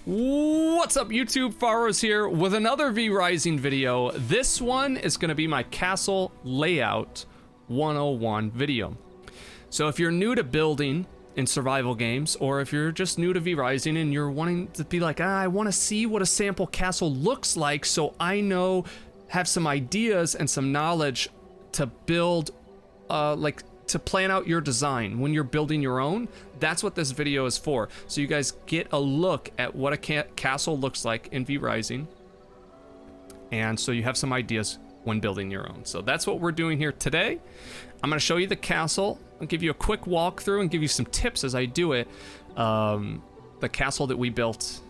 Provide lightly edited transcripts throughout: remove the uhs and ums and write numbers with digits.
What's up YouTube, Faros here with another V-Rising video. This one is going to be my castle layout 101 video. So if you're new to building in survival games, or if you're just new to V-Rising and you're wanting to be like, I want to see what a sample castle looks like so I know, have some ideas and some knowledge to build, to plan out your design when you're building your own, that's what this video is for. So you guys get a look at what a castle looks like in V-Rising, and so you have some ideas when building your own. So that's what we're doing here today. I'm going to show you the castle. I'll give you a quick walkthrough and give you some tips as I do it. The castle that we built,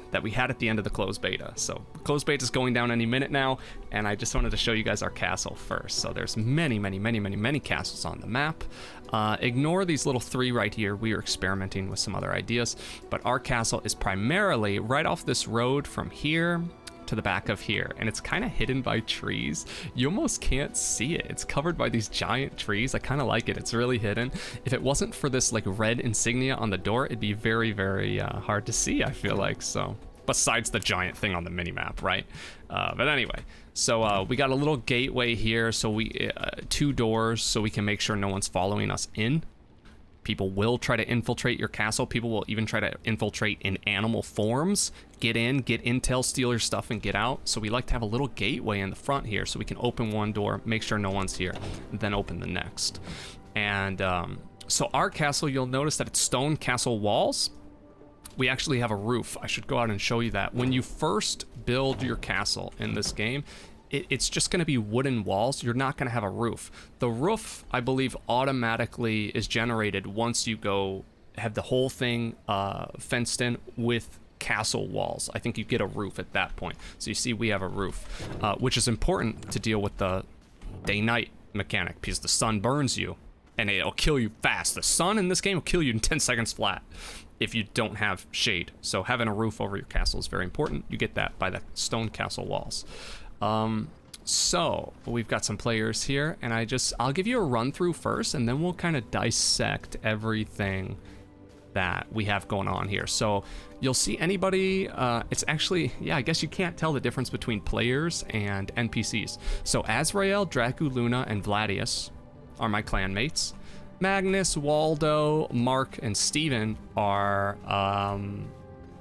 that we had at the end of the closed beta. So the closed beta is going down any minute now, and I just wanted to show you guys our castle first. So there's many castles on the map. Ignore these little 3 right here. We are experimenting with some other ideas, but our castle is primarily right off this road from here to the back of here, and it's kind of hidden by trees. You almost can't see it. It's covered by these giant trees. I kind of like it. It's really hidden. If it wasn't for this like red insignia on the door, it'd be very hard to see, I feel like. So besides the giant thing on the mini map, right? But anyway, so we got a little gateway here, so we 2 doors so we can make sure no one's following us in. People will try to infiltrate your castle. People will even try to infiltrate in animal forms. Get in, get intel, steal your stuff, and get out. So we like to have a little gateway in the front here so we can open one door, make sure no one's here, then open the next. And so our castle, you'll notice that it's stone castle walls. We actually have a roof. I should go out and show you that. When you first build your castle in this game, it's just going to be wooden walls. You're not going to have a roof. The roof, I believe, automatically is generated once you go have the whole thing fenced in with castle walls. I think you get a roof at that point. So you see we have a roof, which is important to deal with the day-night mechanic, because the sun burns you and it'll kill you fast. The sun in this game will kill you in 10 seconds flat if you don't have shade. So having a roof over your castle is very important. You get that by the stone castle walls. So we've got some players here, and I'll give you a run through first, and then we'll kind of dissect everything that we have going on here. So you'll see anybody, it's actually, yeah, I guess you can't tell the difference between players and NPCs. So Azrael, Dracu, Luna, and Vladius are my clan mates. Magnus, Waldo, Mark, and Steven are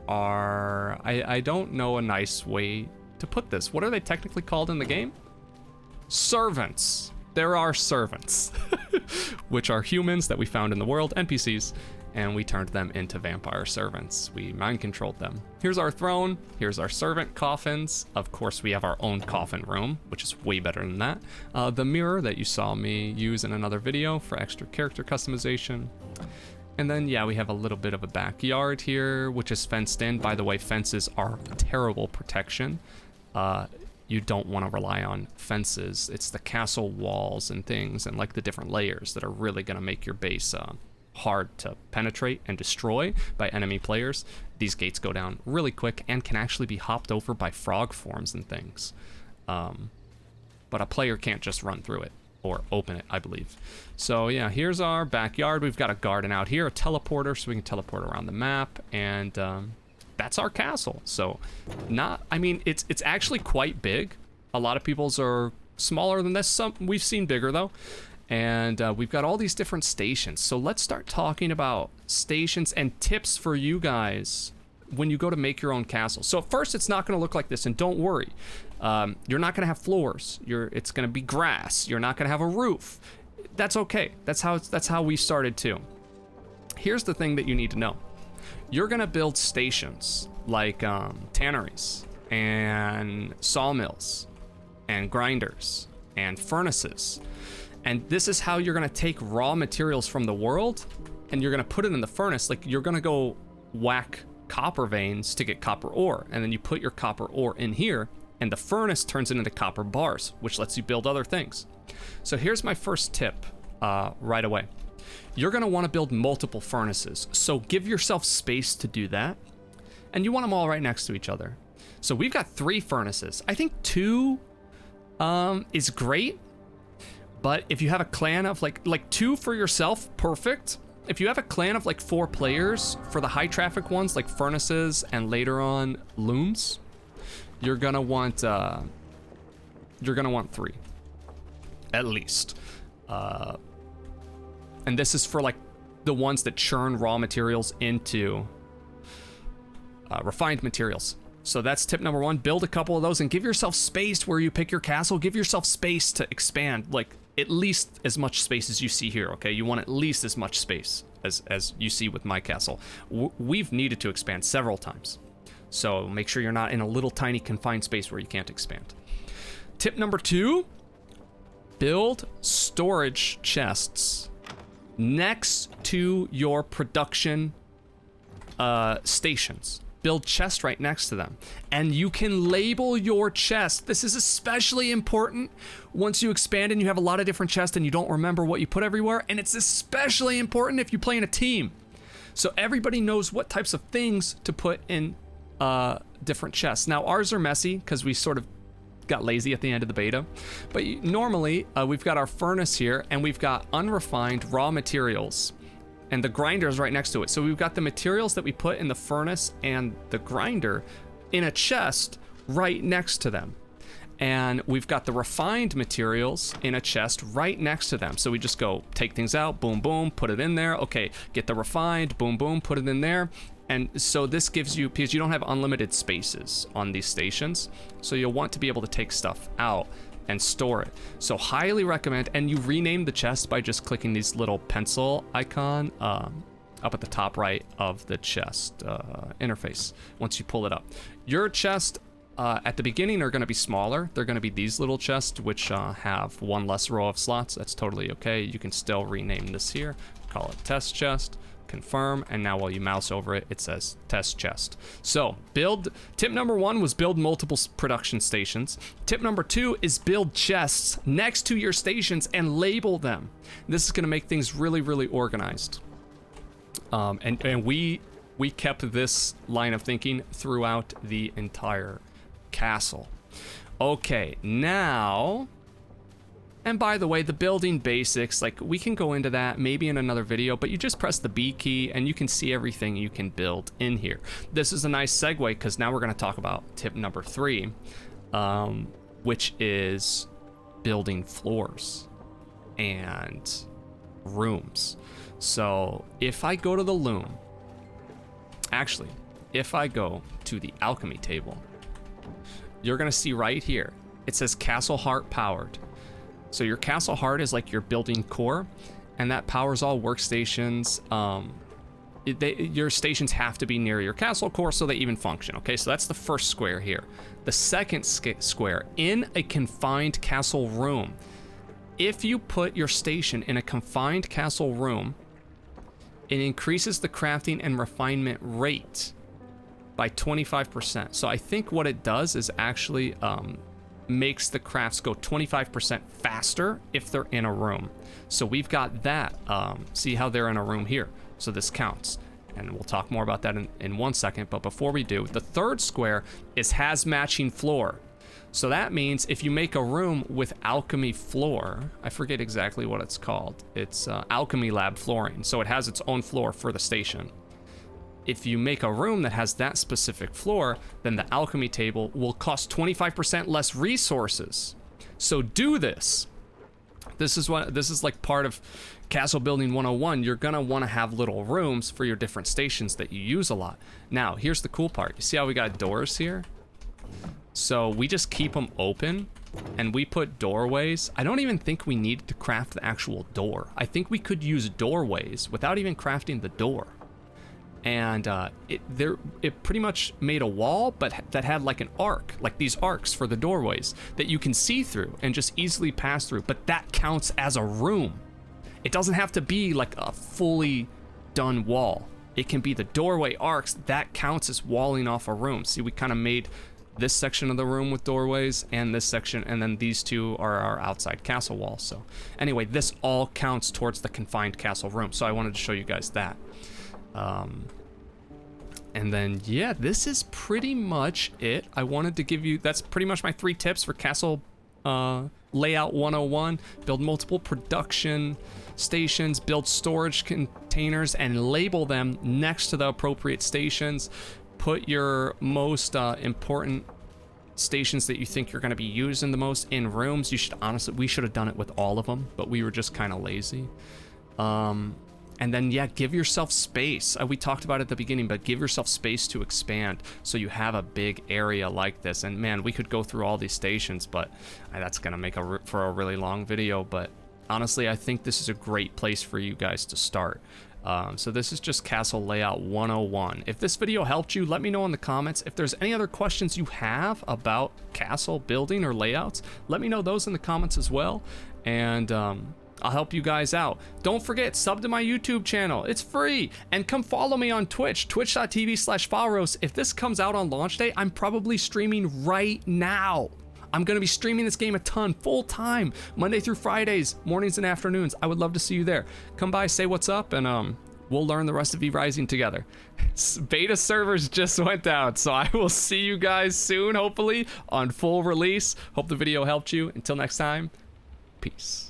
I don't know a nice way to put this. What are they technically called in the game? Servants. There are servants, which are humans that we found in the world, NPCs, and we turned them into vampire servants. We mind controlled them. Here's our throne. Here's our servant coffins. Of course, we have our own coffin room, which is way better than that. The mirror that you saw me use in another video for extra character customization. And then, yeah, we have a little bit of a backyard here, which is fenced in. By the way, fences are terrible protection. You don't want to rely on fences. It's the castle walls and things and like the different layers that are really going to make your base hard to penetrate and destroy by enemy players. These gates go down really quick and can actually be hopped over by frog forms and things. But a player can't just run through it or open it, I believe. So yeah, here's our backyard. We've got a garden out here, a teleporter, so we can teleport around the map, and that's our castle. So it's actually quite big. A lot of people's are smaller than this. Some we've seen bigger though. And we've got all these different stations. So let's start talking about stations and tips for you guys when you go to make your own castle. So at first it's not going to look like this, and don't worry. You're not going to have floors. It's going to be grass. You're not going to have a roof. That's okay. That's how we started too. Here's the thing that you need to know. You're going to build stations like tanneries and sawmills and grinders and furnaces. And this is how you're going to take raw materials from the world and you're going to put it in the furnace. Like, you're going to go whack copper veins to get copper ore, and then you put your copper ore in here, and the furnace turns it into copper bars, which lets you build other things. So here's my first tip right away. You're going to want to build multiple furnaces, so give yourself space to do that, and you want them all right next to each other. So we've got 3 furnaces. I think 2 is great, but if you have a clan of like 2 for yourself, perfect, if you have a clan of like 4 players, for the high traffic ones like furnaces and later on looms, you're gonna want 3 at least. And this is for like the ones that churn raw materials into refined materials. So that's tip number 1. Build a couple of those and give yourself space where you pick your castle. Give yourself space to expand, like at least as much space as you see here, okay? You want at least as much space as you see with my castle. We've needed to expand several times. So make sure you're not in a little tiny confined space where you can't expand. Tip number 2, build storage chests next to your production stations. Build chests right next to them. And you can label your chest. This is especially important once you expand and you have a lot of different chests and you don't remember what you put everywhere. And it's especially important if you play in a team. So everybody knows what types of things to put in different chests. Now ours are messy because we sort of got lazy at the end of the beta. But normally we've got our furnace here and we've got unrefined raw materials. And the grinder is right next to it. So we've got the materials that we put in the furnace and the grinder in a chest right next to them. And we've got the refined materials in a chest right next to them. So we just go take things out, boom, boom, put it in there. Okay, get the refined, boom, boom, put it in there. And so this gives you, because you don't have unlimited spaces on these stations, so you'll want to be able to take stuff out and store it. So highly recommend, and you rename the chest by just clicking these little pencil icon up at the top right of the chest interface once you pull it up. Your chest at the beginning are going to be smaller. They're going to be these little chests which have 1 less row of slots. That's totally okay. You can still rename this here, call it test chest, confirm, and now while you mouse over it, it says test chest. So tip number 1 was build multiple production stations. Tip number 2 is build chests next to your stations and label them. This is going to make things really, really organized. And we kept this line of thinking throughout the entire castle. Okay, now, and by the way, the building basics, like we can go into that maybe in another video, but you just press the B key and you can see everything you can build in here. This is a nice segue because now we're going to talk about tip number 3, which is building floors and rooms. So if I go to the loom, actually, if I go to the alchemy table, you're going to see right here, it says Castle Heart powered. So your Castle Heart is like your building core, and that powers all workstations. Your stations have to be near your castle core so they even function, okay? So that's the first square here. The second square, in a confined castle room. If you put your station in a confined castle room, it increases the crafting and refinement rate by 25%. So I think what it does is actually makes the crafts go 25% faster if they're in a room. So we've got that. See how they're in a room here. So this counts. And we'll talk more about that in 1 second. But before we do, the third square has matching floor. So that means if you make a room with alchemy floor, I forget exactly what it's called. It's alchemy lab flooring. So it has its own floor for the station. If you make a room that has that specific floor, then the alchemy table will cost 25% less resources. So do this. This is like part of Castle Building 101. You're gonna want to have little rooms for your different stations that you use a lot. Now, here's the cool part. You see how we got doors here? So we just keep them open and we put doorways. I don't even think we needed to craft the actual door. I think we could use doorways without even crafting the door. And it pretty much made a wall, but that had like an arc, like these arcs for the doorways that you can see through and just easily pass through. But that counts as a room. It doesn't have to be like a fully done wall. It can be the doorway arcs that counts as walling off a room. See, we kind of made this section of the room with doorways and this section, and then these two are our outside castle wall. So anyway, this all counts towards the confined castle room. So I wanted to show you guys that. And then, yeah, this is pretty much it. I wanted to give you, that's pretty much my 3 tips for castle layout 101. Build multiple production stations, build storage containers, and label them next to the appropriate stations. Put your most important stations that you think you're going to be using the most in rooms. You should honestly, we should have done it with all of them, but we were just kind of lazy. And then, yeah, give yourself space. We talked about it at the beginning, but give yourself space to expand so you have a big area like this. And man, we could go through all these stations, but that's going to make for a really long video. But honestly, I think this is a great place for you guys to start. So this is just Castle Layout 101. If this video helped you, let me know in the comments. If there's any other questions you have about castle building or layouts, let me know those in the comments as well. And I'll help you guys out. Don't forget, sub to my YouTube channel. It's free. And come follow me on Twitch, twitch.tv/Falros. If this comes out on launch day, I'm probably streaming right now. I'm going to be streaming this game a ton, full time, Monday through Fridays, mornings and afternoons. I would love to see you there. Come by, say what's up, and we'll learn the rest of V-Rising together. Beta servers just went out, so I will see you guys soon, hopefully, on full release. Hope the video helped you. Until next time, peace.